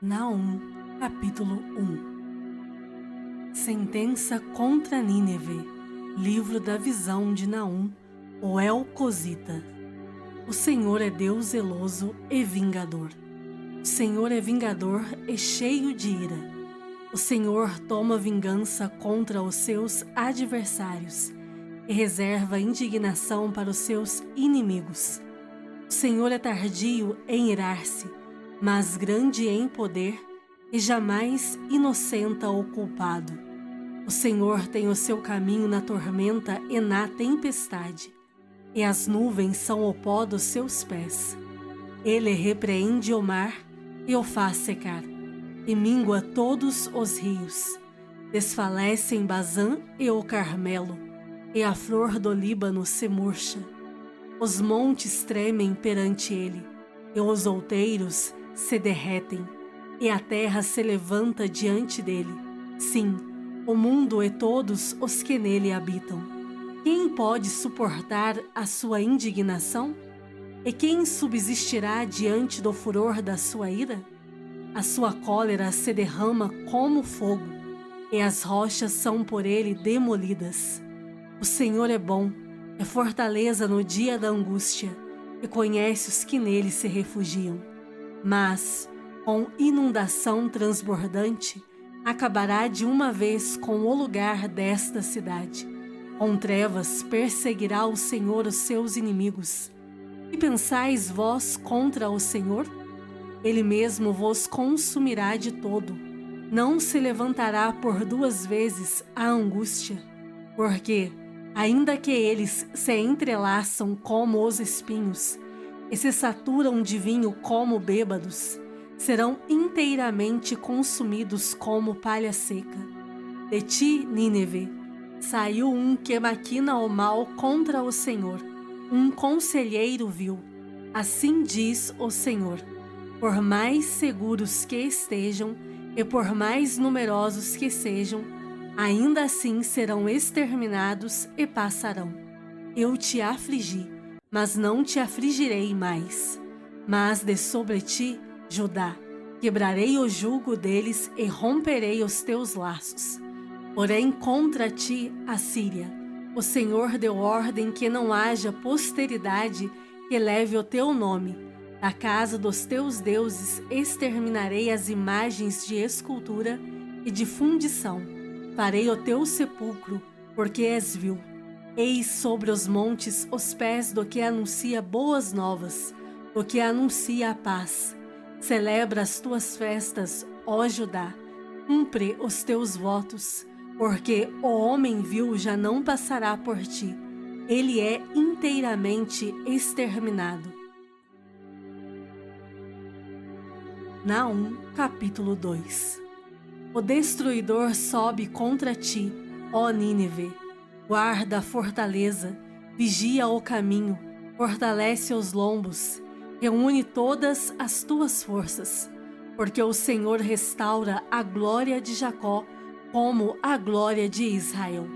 Naum, capítulo 1. Sentença contra Nínive. Livro da visão de Naum, o Elcosita. O Senhor é Deus zeloso e vingador. O Senhor é vingador e cheio de ira. O Senhor toma vingança contra os seus adversários e reserva indignação para os seus inimigos. O Senhor é tardio em irar-se, mas grande em poder, e jamais inocenta o culpado. O Senhor tem o seu caminho na tormenta e na tempestade, e as nuvens são o pó dos seus pés. Ele repreende o mar e o faz secar, e mingua todos os rios. Desfalecem Bazã e o Carmelo, e a flor do Líbano se murcha. Os montes tremem perante ele, e os outeiros se derretem, e a terra se levanta diante dele. Sim, o mundo e todos os que nele habitam. Quem pode suportar a sua indignação? E quem subsistirá diante do furor da sua ira? A sua cólera se derrama como fogo, e as rochas são por ele demolidas. O Senhor é bom, é fortaleza no dia da angústia, e conhece os que nele se refugiam. Mas, com inundação transbordante, acabará de uma vez com o lugar desta cidade. Com trevas perseguirá o Senhor os seus inimigos. E pensais vós contra o Senhor? Ele mesmo vos consumirá de todo. Não se levantará por duas vezes a angústia, porque, ainda que eles se entrelaçam como os espinhos, e se saturam de vinho como bêbados, serão inteiramente consumidos como palha seca. De ti, Nínive, saiu um que maquina o mal contra o Senhor, um conselheiro vil. Assim diz o Senhor: por mais seguros que estejam e por mais numerosos que sejam, ainda assim serão exterminados e passarão. Eu te afligi, mas não te afligirei mais. Mas de sobre ti, Judá, quebrarei o jugo deles e romperei os teus laços. Porém contra ti, Assíria, o Senhor deu ordem que não haja posteridade que leve o teu nome. Da casa dos teus deuses exterminarei as imagens de escultura e de fundição. Farei o teu sepulcro, porque és vil. Eis sobre os montes os pés do que anuncia boas novas, do que anuncia a paz. Celebra as tuas festas, ó Judá, cumpre os teus votos, porque o homem vil já não passará por ti, ele é inteiramente exterminado. Naum, capítulo 2. O destruidor sobe contra ti, ó Nínive. Guarda a fortaleza, vigia o caminho, fortalece os lombos, reúne todas as tuas forças, porque o Senhor restaura a glória de Jacó como a glória de Israel,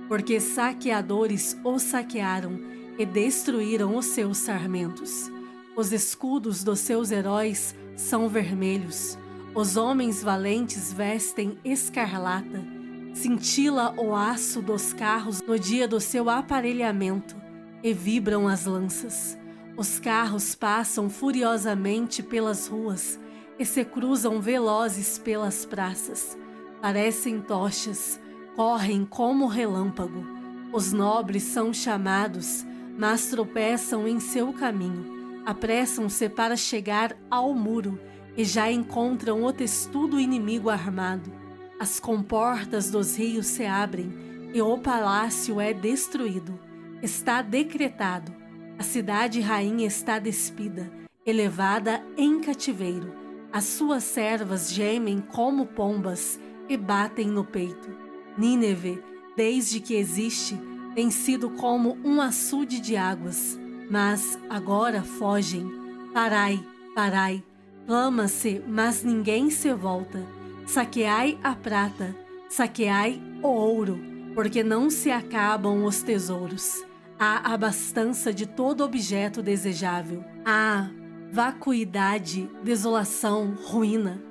porque saqueadores o saquearam e destruíram os seus sarmentos. Os escudos dos seus heróis são vermelhos, os homens valentes vestem escarlata, cintila o aço dos carros no dia do seu aparelhamento, e vibram as lanças. Os carros passam furiosamente pelas ruas e se cruzam velozes pelas praças. Parecem tochas, correm como relâmpago. Os nobres são chamados, mas tropeçam em seu caminho. Apressam-se para chegar ao muro e já encontram o testudo inimigo armado. As comportas dos rios se abrem e o palácio é destruído. Está decretado. A cidade rainha está despida, elevada em cativeiro. As suas servas gemem como pombas e batem no peito. Nínive, desde que existe, tem sido como um açude de águas, mas agora fogem. Parai, parai, clama-se, mas ninguém se volta. Saqueai a prata, saqueai o ouro, porque não se acabam os tesouros. Há abastança de todo objeto desejável. Há vacuidade, desolação, ruína.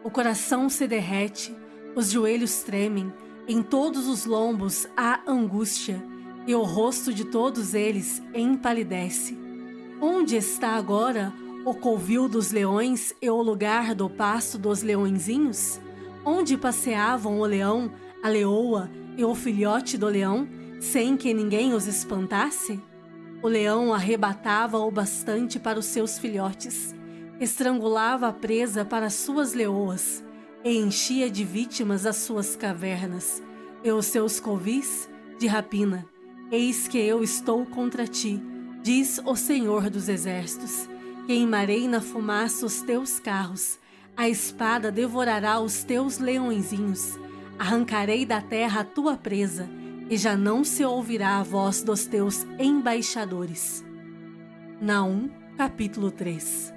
O coração se derrete, os joelhos tremem, em todos os lombos há angústia, e o rosto de todos eles empalidece. Onde está agora o covil dos leões e o lugar do pasto dos leõezinhos? Onde passeavam o leão, a leoa e o filhote do leão, sem que ninguém os espantasse? O leão arrebatava o bastante para os seus filhotes, estrangulava a presa para as suas leoas, e enchia de vítimas as suas cavernas, e os seus covis de rapina. Eis que eu estou contra ti, diz o Senhor dos Exércitos. Queimarei na fumaça os teus carros, a espada devorará os teus leõezinhos, arrancarei da terra a tua presa, e já não se ouvirá a voz dos teus embaixadores. Naum, capítulo 3.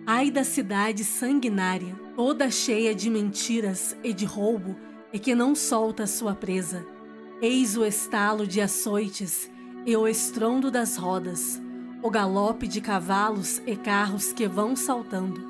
Ai da cidade sanguinária, toda cheia de mentiras e de roubo, e que não solta sua presa. Eis o estalo de açoites e o estrondo das rodas, o galope de cavalos e carros que vão saltando,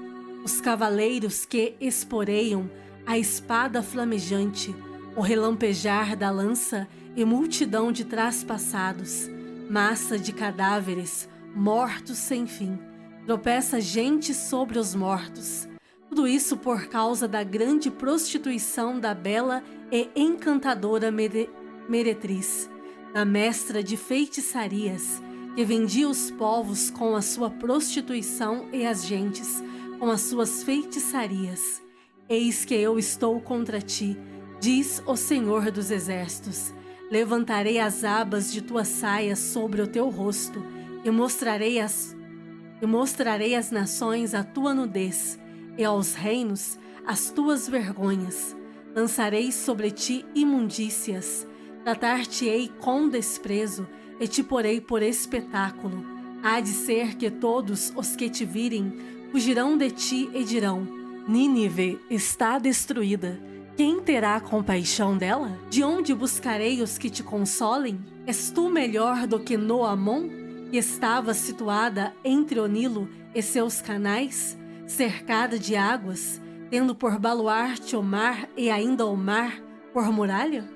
os cavaleiros que esporeiam a espada flamejante, o relampejar da lança e multidão de traspassados, massa de cadáveres, mortos sem fim. Tropeça gente sobre os mortos. Tudo isso por causa da grande prostituição da bela e encantadora meretriz, da mestra de feitiçarias, que vendia os povos com a sua prostituição e as gentes com as suas feitiçarias. Eis que eu estou contra ti, diz o Senhor dos Exércitos. Levantarei as abas de tua saia sobre o teu rosto e mostrarei às nações a tua nudez, e aos reinos as tuas vergonhas. Lançarei sobre ti imundícias, tratar-te-ei com desprezo, e te porei por espetáculo. Há de ser que todos os que te virem fugirão de ti e dirão: Nínive está destruída. Quem terá compaixão dela? De onde buscarei os que te consolem? És tu melhor do que Noamon, que estava situada entre o Nilo e seus canais, cercada de águas, tendo por baluarte o mar e ainda o mar por muralha?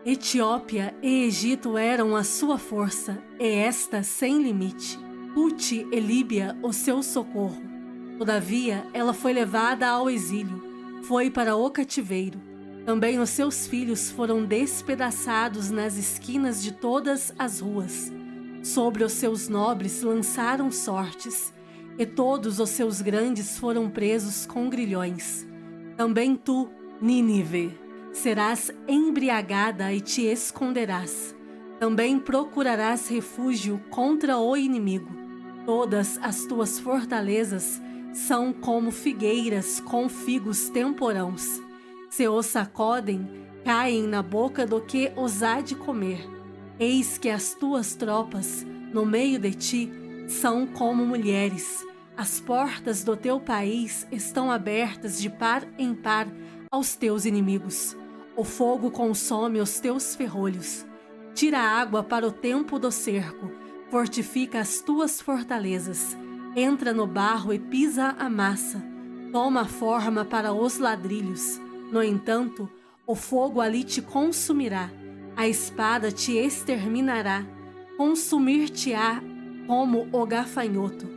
Etiópia e Egito eram a sua força, e esta sem limite. Pute e Líbia o seu socorro. Todavia, ela foi levada ao exílio, foi para o cativeiro. Também os seus filhos foram despedaçados nas esquinas de todas as ruas. Sobre os seus nobres lançaram sortes, e todos os seus grandes foram presos com grilhões. Também tu, Nínive, serás embriagada e te esconderás. Também procurarás refúgio contra o inimigo. Todas as tuas fortalezas são como figueiras com figos temporãos. Se os sacodem, caem na boca do que os há de comer. Eis que as tuas tropas, no meio de ti, são como mulheres. As portas do teu país estão abertas de par em par aos teus inimigos. O fogo consome os teus ferrolhos. Tira água para o tempo do cerco. Fortifica as tuas fortalezas. Entra no barro e pisa a massa. Toma forma para os ladrilhos. No entanto, o fogo ali te consumirá. A espada te exterminará. Consumir-te-á como o gafanhoto.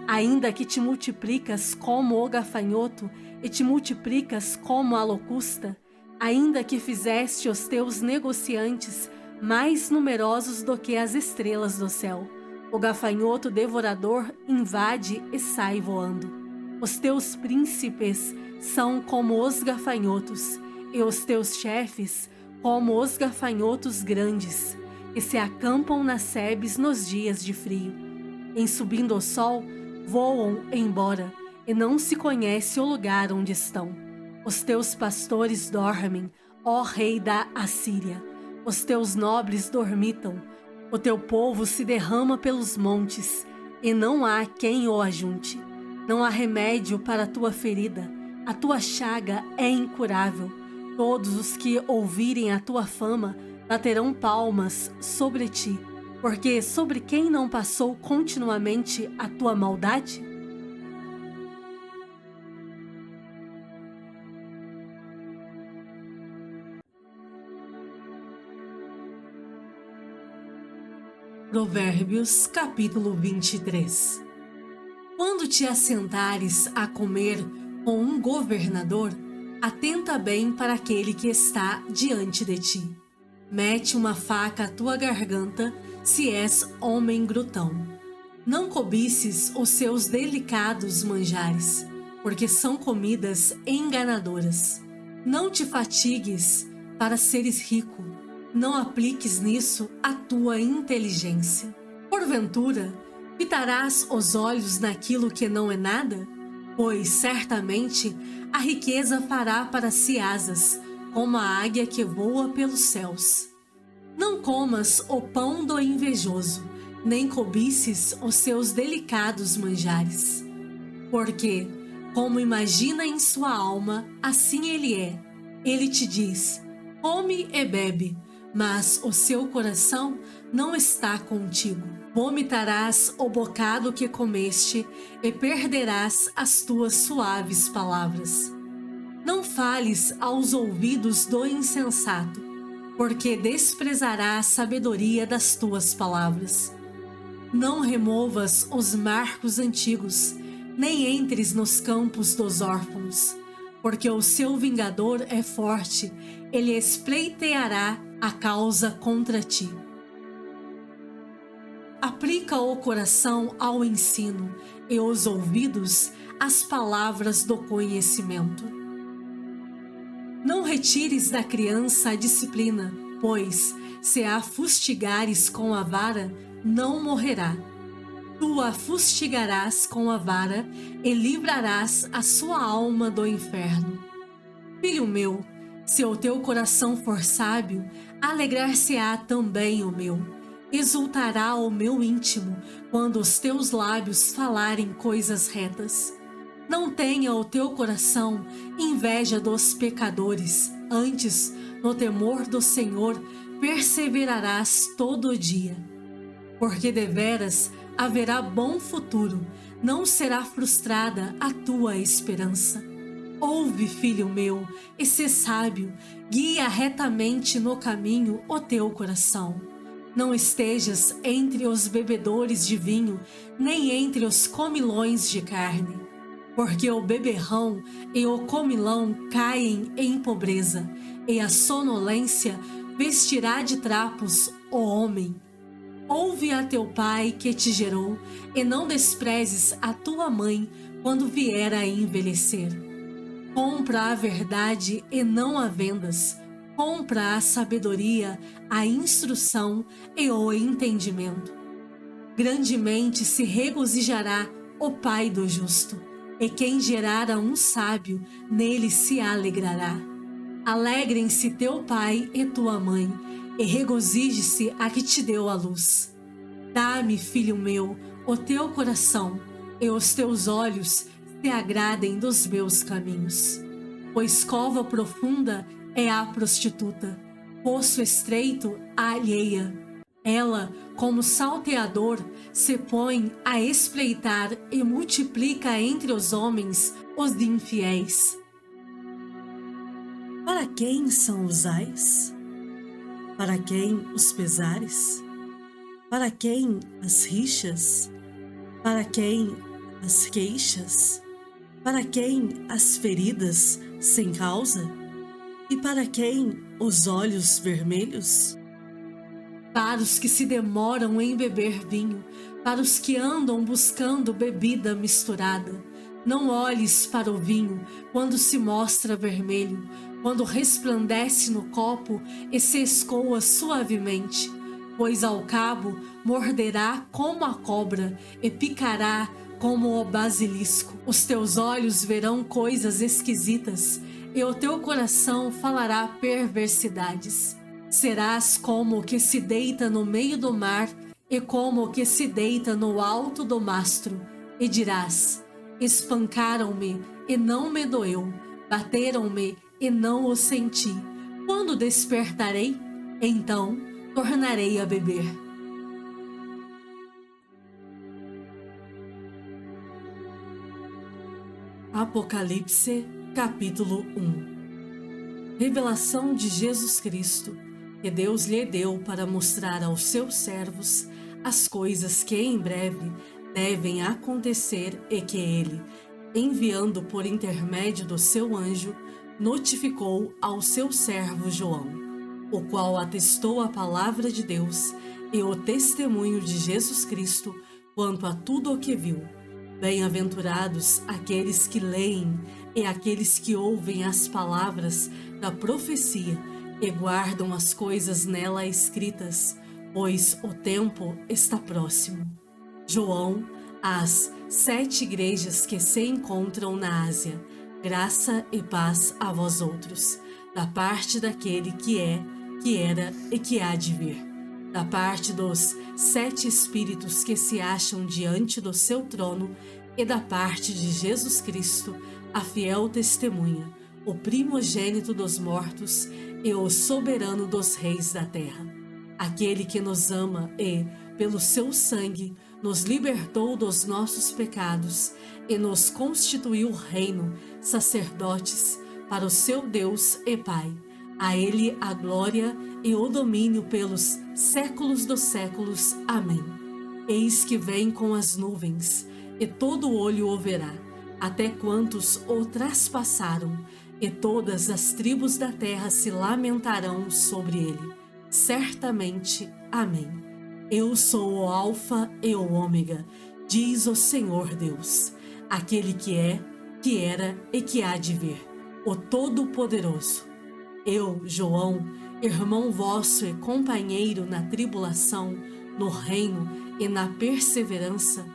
Ainda que te multiplicas como o gafanhoto e te multiplicas como a locusta, ainda que fizeste os teus negociantes mais numerosos do que as estrelas do céu, o gafanhoto devorador invade e sai voando. Os teus príncipes são como os gafanhotos, e os teus chefes como os gafanhotos grandes, que se acampam nas sebes nos dias de frio. Em subindo o sol, voam embora, e não se conhece o lugar onde estão. Os teus pastores dormem, ó rei da Assíria. Os teus nobres dormitam. O teu povo se derrama pelos montes, e não há quem o ajunte. Não há remédio para a tua ferida. A tua chaga é incurável. Todos os que ouvirem a tua fama baterão palmas sobre ti, porque sobre quem não passou continuamente a tua maldade? Provérbios capítulo 23. Quando te assentares a comer com um governador, atenta bem para aquele que está diante de ti. Mete uma faca à tua garganta, se és homem glutão. Não cobices os seus delicados manjares, porque são comidas enganadoras. Não te fatigues para seres rico, não apliques nisso a tua inteligência. Porventura, fitarás os olhos naquilo que não é nada? Pois certamente a riqueza fará para si asas, como a águia que voa pelos céus. Não comas o pão do invejoso, nem cobices os seus delicados manjares. Porque, como imagina em sua alma, assim ele é. Ele te diz: come e bebe, mas o seu coração não está contigo. Vomitarás o bocado que comeste e perderás as tuas suaves palavras. Não fales aos ouvidos do insensato, porque desprezará a sabedoria das tuas palavras. Não removas os marcos antigos, nem entres nos campos dos órfãos, porque o seu vingador é forte, ele espleiteará a causa contra ti. Aplica o coração ao ensino e os ouvidos às palavras do conhecimento. Não retires da criança a disciplina, pois, se a fustigares com a vara, não morrerá. Tu a fustigarás com a vara e livrarás a sua alma do inferno. Filho meu, se o teu coração for sábio, alegrar-se-á também o meu. Exultará o meu íntimo quando os teus lábios falarem coisas retas. Não tenha o teu coração inveja dos pecadores, antes, no temor do Senhor, perseverarás todo o dia. Porque deveras haverá bom futuro, não será frustrada a tua esperança. Ouve, filho meu, e sê sábio, guia retamente no caminho o teu coração. Não estejas entre os bebedores de vinho, nem entre os comilões de carne, porque o beberrão e o comilão caem em pobreza, e a sonolência vestirá de trapos o homem. Ouve a teu pai que te gerou, e não desprezes a tua mãe quando vier a envelhecer. Compra a verdade e não a vendas. Compra a sabedoria, a instrução e o entendimento. Grandemente se regozijará o pai do justo, e quem gerar a um sábio, nele se alegrará. Alegrem-se teu pai e tua mãe, e regozije-se a que te deu a luz. Dá-me, filho meu, o teu coração, e os teus olhos se agradem dos meus caminhos. Pois cova profunda é a prostituta, poço estreito a alheia. Ela, como salteador, se põe a espreitar e multiplica entre os homens os infiéis. Para quem são os ais? Para quem os pesares? Para quem as rixas? Para quem as queixas? Para quem as feridas sem causa? E para quem os olhos vermelhos? Para os que se demoram em beber vinho, para os que andam buscando bebida misturada. Não olhes para o vinho quando se mostra vermelho, quando resplandece no copo e se escoa suavemente, pois ao cabo morderá como a cobra e picará como o basilisco. Os teus olhos verão coisas esquisitas, e o teu coração falará perversidades. Serás como o que se deita no meio do mar e como o que se deita no alto do mastro, e dirás: espancaram-me e não me doeu, bateram-me e não o senti. Quando despertarei, então tornarei a beber. Apocalipse, capítulo 1. Revelação de Jesus Cristo, que Deus lhe deu para mostrar aos seus servos as coisas que em breve devem acontecer e que ele, enviando por intermédio do seu anjo, notificou ao seu servo João, o qual atestou a palavra de Deus e o testemunho de Jesus Cristo quanto a tudo o que viu. Bem-aventurados aqueles que leem e aqueles que ouvem as palavras da profecia e guardam as coisas nela escritas, pois o tempo está próximo. João, às 7 igrejas que se encontram na Ásia, graça e paz a vós outros, da parte daquele que é, que era e que há de vir, da parte dos 7 Espíritos que se acham diante do seu trono e da parte de Jesus Cristo, a fiel testemunha, o primogênito dos mortos e o soberano dos reis da terra. Aquele que nos ama e, pelo seu sangue, nos libertou dos nossos pecados e nos constituiu reino, sacerdotes, para o seu Deus e Pai. A ele a glória e o domínio pelos séculos dos séculos. Amém. Eis que vem com as nuvens, e todo olho o verá, até quantos o traspassaram, e todas as tribos da terra se lamentarão sobre ele. Certamente. Amém. Eu sou o Alfa e o Ômega, diz o Senhor Deus, aquele que é, que era e que há de vir, o Todo-Poderoso. Eu, João, irmão vosso e companheiro na tribulação, no reino e na perseverança,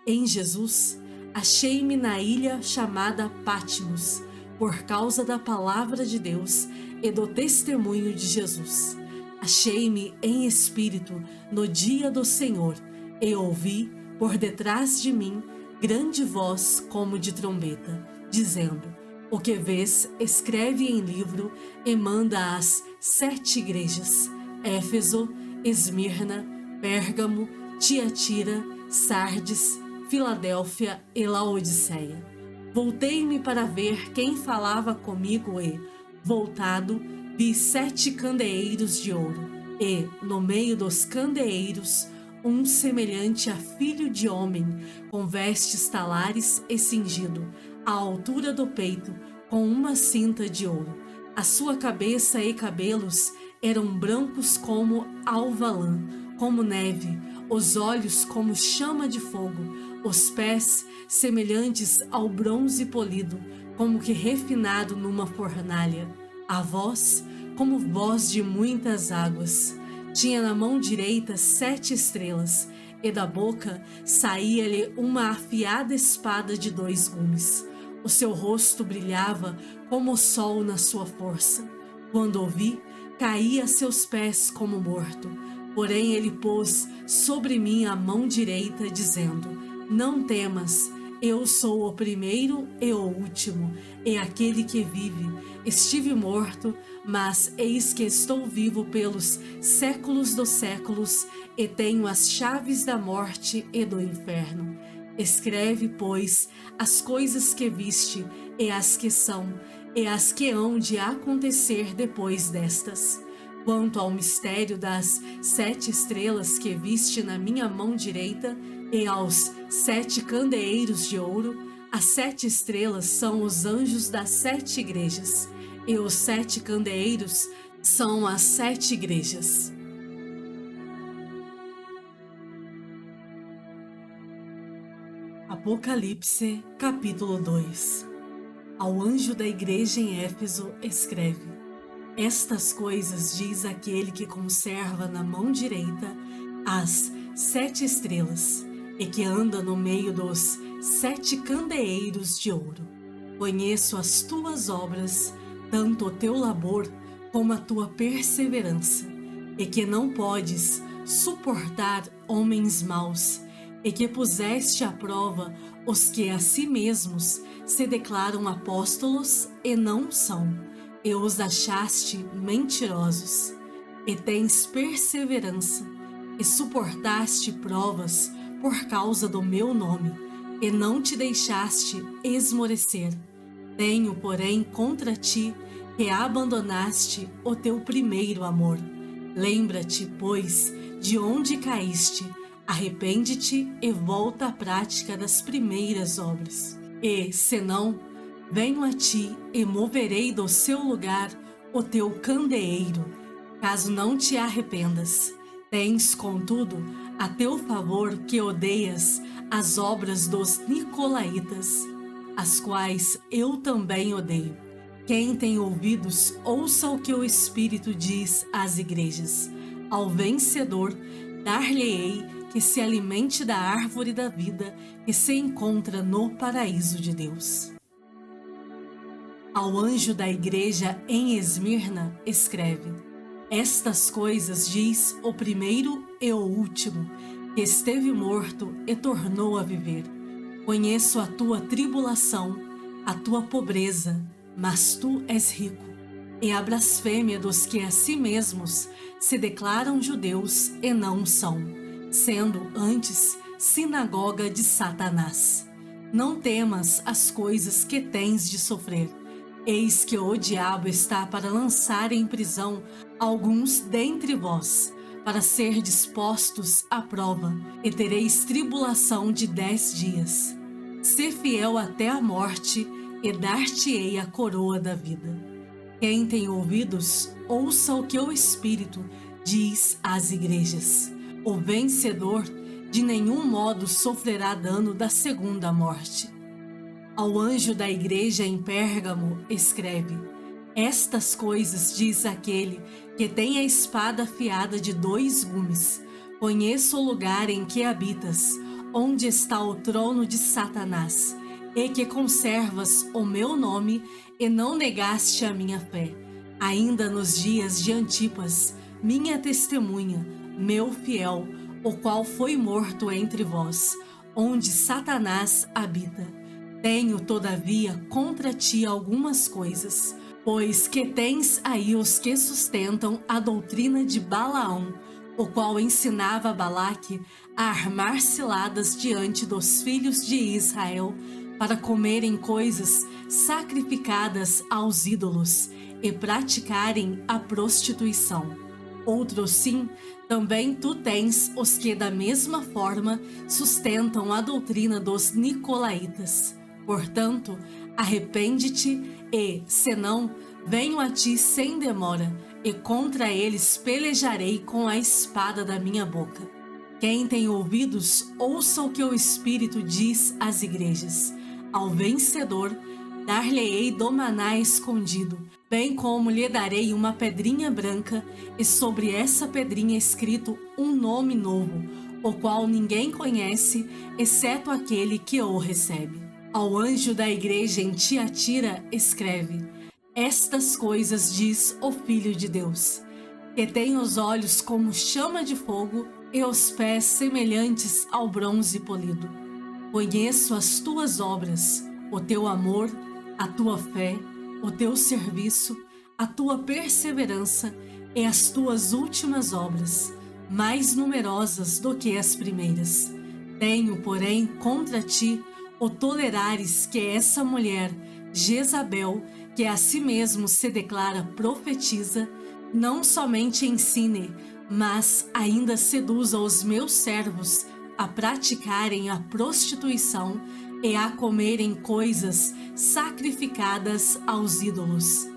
em Jesus, achei-me na ilha chamada Patmos, por causa da palavra de Deus e do testemunho de Jesus. Achei-me em espírito no dia do Senhor, e ouvi, por detrás de mim, grande voz como de trombeta, dizendo: o que vês, escreve em livro e manda às 7 igrejas: Éfeso, Esmirna, Pérgamo, Tiatira, Sardes, Filadélfia e Laodiceia. Voltei-me para ver quem falava comigo e, voltado, vi 7 candeeiros de ouro, e, no meio dos candeeiros, um semelhante a filho de homem, com vestes talares e cingido, à altura do peito, com uma cinta de ouro. A sua cabeça e cabelos eram brancos como alva-lã, como neve, os olhos como chama de fogo, os pés semelhantes ao bronze polido, como que refinado numa fornalha. A voz, como voz de muitas águas. Tinha na mão direita 7 estrelas, e da boca saía-lhe uma afiada espada de 2 gumes. O seu rosto brilhava como o sol na sua força. Quando o vi, caí a seus pés como morto. Porém ele pôs sobre mim a mão direita, dizendo: não temas, eu sou o primeiro e o último, e aquele que vive. Estive morto, mas eis que estou vivo pelos séculos dos séculos, e tenho as chaves da morte e do inferno. Escreve, pois, as coisas que viste, e as que são, e as que hão de acontecer depois destas. Quanto ao mistério das 7 estrelas que viste na minha mão direita, e aos 7 candeeiros de ouro, as 7 estrelas são os anjos das 7 igrejas, e os 7 candeeiros são as 7 igrejas. Apocalipse, capítulo 2. Ao anjo da igreja em Éfeso escreve: estas coisas diz aquele que conserva na mão direita as 7 estrelas, e que anda no meio dos 7 candeeiros de ouro. Conheço as tuas obras, tanto o teu labor como a tua perseverança, e que não podes suportar homens maus, e que puseste à prova os que a si mesmos se declaram apóstolos e não são, e os achaste mentirosos, e tens perseverança, e suportaste provas por causa do meu nome, e não te deixaste esmorecer. Tenho, porém, contra ti que abandonaste o teu primeiro amor. Lembra-te, pois, de onde caíste, arrepende-te e volta à prática das primeiras obras. E, senão, venho a ti e moverei do seu lugar o teu candeeiro, caso não te arrependas. Tens, contudo, a teu favor que odeias as obras dos nicolaítas, as quais eu também odeio. Quem tem ouvidos, ouça o que o Espírito diz às igrejas. Ao vencedor, dar-lhe-ei que se alimente da árvore da vida que se encontra no paraíso de Deus. Ao anjo da igreja em Esmirna, escreve: estas coisas diz o primeiro e o último, que esteve morto e tornou a viver. Conheço a tua tribulação, a tua pobreza, mas tu és rico, e a blasfêmia dos que a si mesmos se declaram judeus e não são, sendo antes sinagoga de Satanás. Não temas as coisas que tens de sofrer. Eis que o diabo está para lançar em prisão alguns dentre vós, para ser dispostos à prova, e tereis tribulação de 10 dias. Sê fiel até a morte, e dar-te-ei a coroa da vida. Quem tem ouvidos, ouça o que o Espírito diz às igrejas. O vencedor de nenhum modo sofrerá dano da segunda morte. Ao anjo da igreja em Pérgamo, escreve: estas coisas diz aquele que tem a espada afiada de 2 gumes. Conheço o lugar em que habitas, onde está o trono de Satanás, e que conservas o meu nome e não negaste a minha fé, ainda nos dias de Antipas, minha testemunha, meu fiel, o qual foi morto entre vós, onde Satanás habita. Tenho, todavia, contra ti algumas coisas, pois que tens aí os que sustentam a doutrina de Balaão, o qual ensinava Balaque a armar ciladas diante dos filhos de Israel, para comerem coisas sacrificadas aos ídolos e praticarem a prostituição. Outro sim, também tu tens os que da mesma forma sustentam a doutrina dos nicolaítas. Portanto, arrepende-te e, senão, venho a ti sem demora, e contra eles pelejarei com a espada da minha boca. Quem tem ouvidos, ouça o que o Espírito diz às igrejas. Ao vencedor, dar-lhe-ei do maná escondido, bem como lhe darei uma pedrinha branca, e sobre essa pedrinha escrito um nome novo, o qual ninguém conhece, exceto aquele que o recebe. Ao anjo da igreja em Tiatira, escreve: estas coisas diz o Filho de Deus, que tem os olhos como chama de fogo e os pés semelhantes ao bronze polido. Conheço as tuas obras, o teu amor, a tua fé, o teu serviço, a tua perseverança e as tuas últimas obras, mais numerosas do que as primeiras. Tenho, porém, contra ti o tolerares que essa mulher, Jezabel, que a si mesmo se declara profetiza, não somente ensine, mas ainda seduza os meus servos a praticarem a prostituição e a comerem coisas sacrificadas aos ídolos.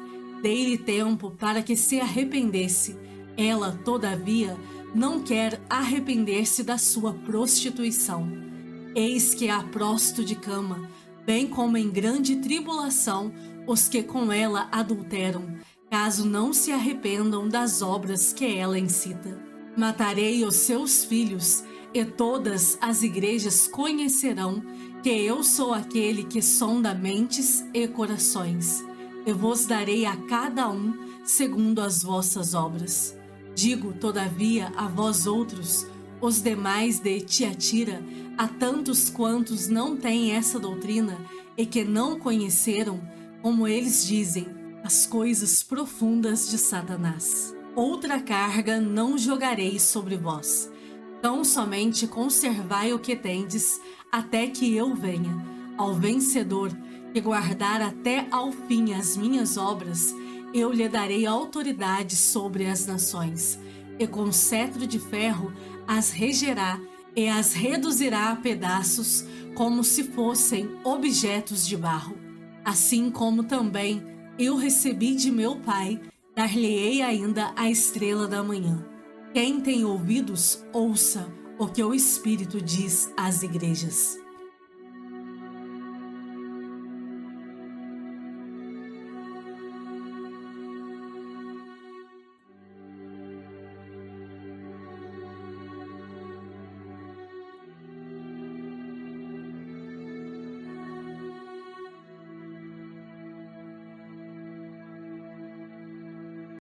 Dei-lhe tempo para que se arrependesse. Ela, todavia, não quer arrepender-se da sua prostituição. Eis que há prosto de cama, bem como em grande tribulação os que com ela adulteram, caso não se arrependam das obras que ela incita. Matarei os seus filhos, e todas as igrejas conhecerão que eu sou aquele que sonda mentes e corações, e vos darei a cada um segundo as vossas obras. Digo, todavia, a vós outros, os demais de Tiatira, a tantos quantos não têm essa doutrina e que não conheceram, como eles dizem, as coisas profundas de Satanás. Outra carga não jogarei sobre vós. Tão somente conservai o que tendes, até que eu venha. Ao vencedor, que guardar até ao fim as minhas obras, eu lhe darei autoridade sobre as nações, e com cetro de ferro as regerá, e as reduzirá a pedaços como se fossem objetos de barro. Assim como também eu recebi de meu Pai, dar-lhe-ei ainda a estrela da manhã. Quem tem ouvidos, ouça o que o Espírito diz às igrejas.